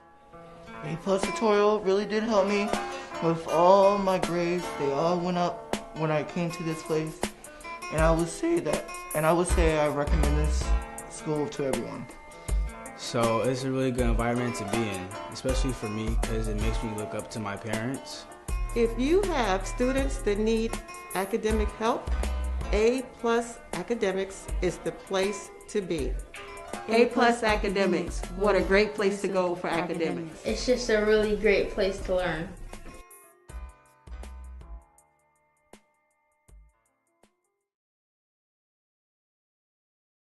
A+ tutorial really did help me with all my grades. They all went up when I came to this place. And I would say I recommend this school to everyone. So it's a really good environment to be in, especially for me because it makes me look up to my parents. If you have students that need academic help, A+ Academics is the place to be. A+ Academics, what a great place to go for academics. It's just a really great place to learn.